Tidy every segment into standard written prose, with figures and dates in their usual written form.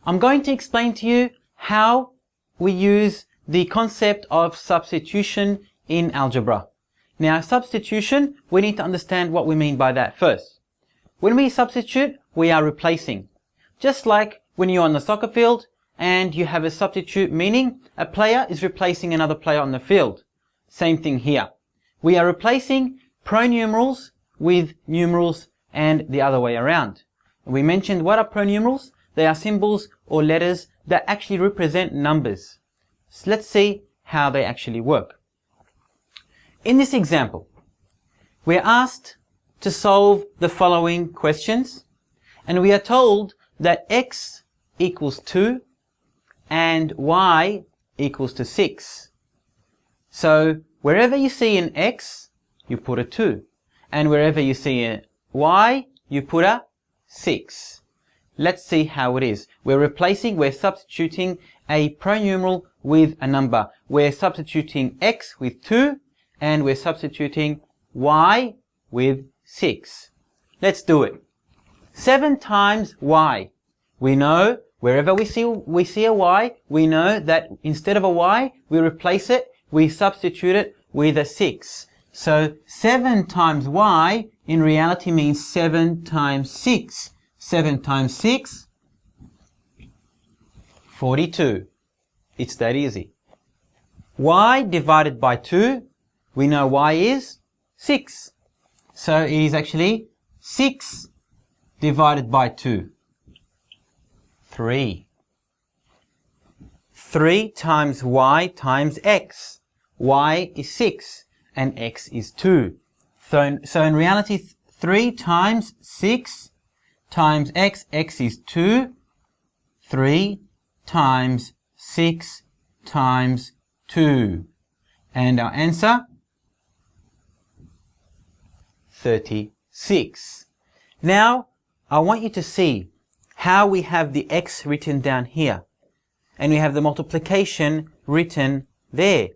I'm going to explain to you how we use the concept of substitution in algebra. Now, substitution, we need to understand what we mean by that first. When we substitute, we are replacing. Just like when you're on the soccer field and you have a substitute, meaning a player is replacing another player on the field. Same thing here. We are replacing pronumerals with numerals and the other way around. We mentioned what are pronumerals? They are symbols or letters that actually represent numbers. So let's see how they actually work. In this example, we're asked to solve the following questions, and we are told that x equals 2 and y equals to 6. So wherever you see an x, you put a 2, and wherever you see a y, you put a 6. Let's see how it is. We're substituting a pronumeral with a number. We're substituting x with 2 and we're substituting y with 6. Let's do it. 7 times y. We know wherever we see a y, we know that instead of a y, we replace it, we substitute it with a 6. So 7 times y in reality means 7 times 6. 7 times 6, 42. It's that easy. Y divided by 2, we know y is 6. So it is actually 6 divided by 2. 3. 3 times y times x. Y is 6 and x is 2. So in reality, 3 times 6 times x, x is 2, 3 times 6 times 2. And our answer, 36. Now, I want you to see how we have the x written down here. And we have the multiplication written there.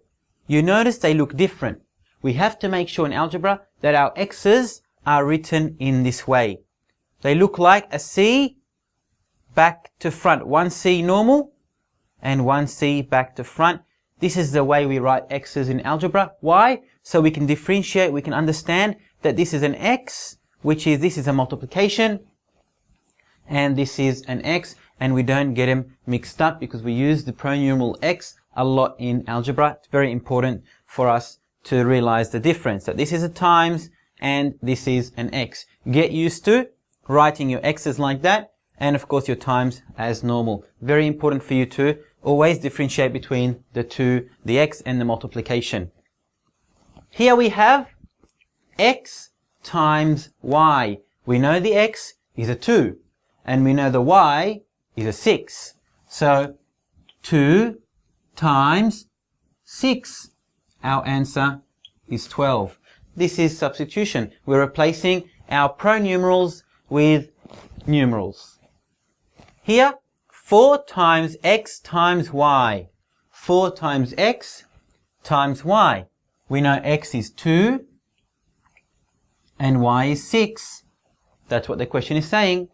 You notice they look different. We have to make sure in algebra that our x's are written in this way. They look like a C back to front. One C normal and one C back to front. This is the way we write x's in algebra. Why? So we can differentiate, we can understand that this is an x, this is a multiplication, and this is an x, and we don't get them mixed up because we use the pronumeral x a lot in algebra. It's very important for us to realize the difference, that this is a times and this is an x. Get used to writing your x's like that, and of course your times as normal. Very important for you to always differentiate between the two, the x and the multiplication. Here we have x times y. We know the x is a 2, and we know the y is a 6. So 2 times 6. Our answer is 12. This is substitution. We're replacing our pronumerals with numerals. Here, 4 times x times y. 4 times x times y. We know x is 2 and y is 6. That's what the question is saying,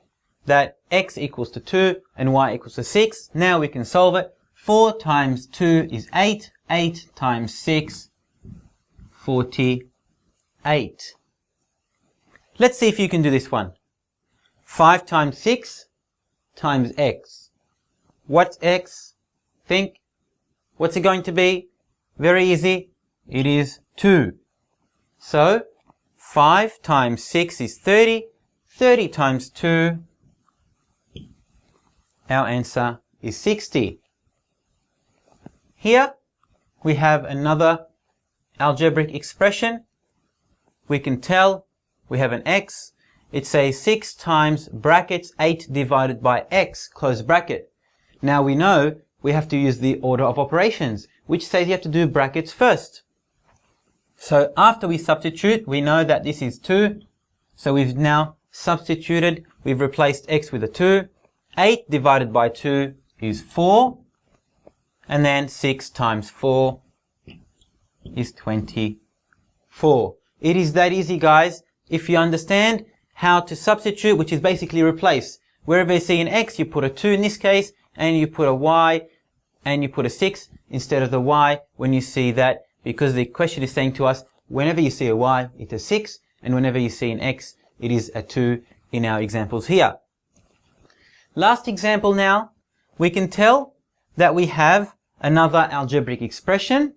that x equals to 2 and y equals to 6. Now we can solve it. 4 times 2 is 8. 8 times 6, 48. Let's see if you can do this one. 5 times 6 times x. What's x? Think. What's it going to be? Very easy. It is 2. So 5 times 6 is 30. 30 times 2. Our answer is 60. Here we have another algebraic expression. We can tell we have an x. It says 6 times brackets 8 divided by x, close bracket. Now we know we have to use the order of operations, which says you have to do brackets first. So after we substitute, we know that this is 2. So we've now substituted, we've replaced x with a 2. 8 divided by 2 is 4. And then 6 times 4 is 24. It is that easy, guys. If you understand how to substitute, which is basically replace. Wherever you see an x, you put a 2 in this case, and you put a y, and you put a 6 instead of the y when you see that, because the question is saying to us, whenever you see a y, it's a 6, and whenever you see an x, it is a 2 in our examples here. Last example now, we can tell that we have another algebraic expression.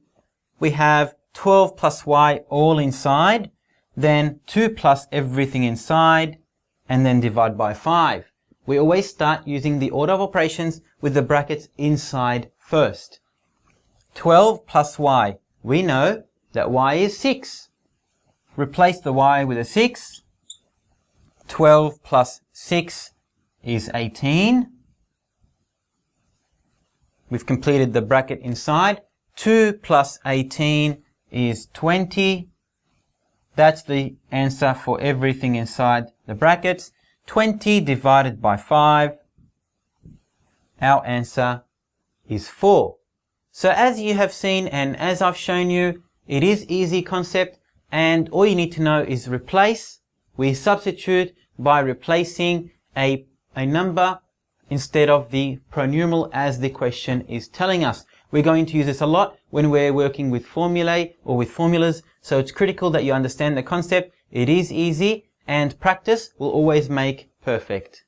We have 12 plus y all inside, then 2 plus everything inside, and then divide by 5. We always start using the order of operations with the brackets inside first. 12 plus y. We know that y is 6. Replace the y with a 6. 12 plus 6 is 18. We've completed the bracket inside. 2 plus 18 is 20. That's the answer for everything inside the brackets. 20 divided by 5. Our answer is 4. So as you have seen and as I've shown you, it is easy concept, and all you need to know is replace. We substitute by replacing a number instead of the pronumeral as the question is telling us. We're going to use this a lot when we're working with formulae or with formulas, so it's critical that you understand the concept. It is easy, and practice will always make perfect.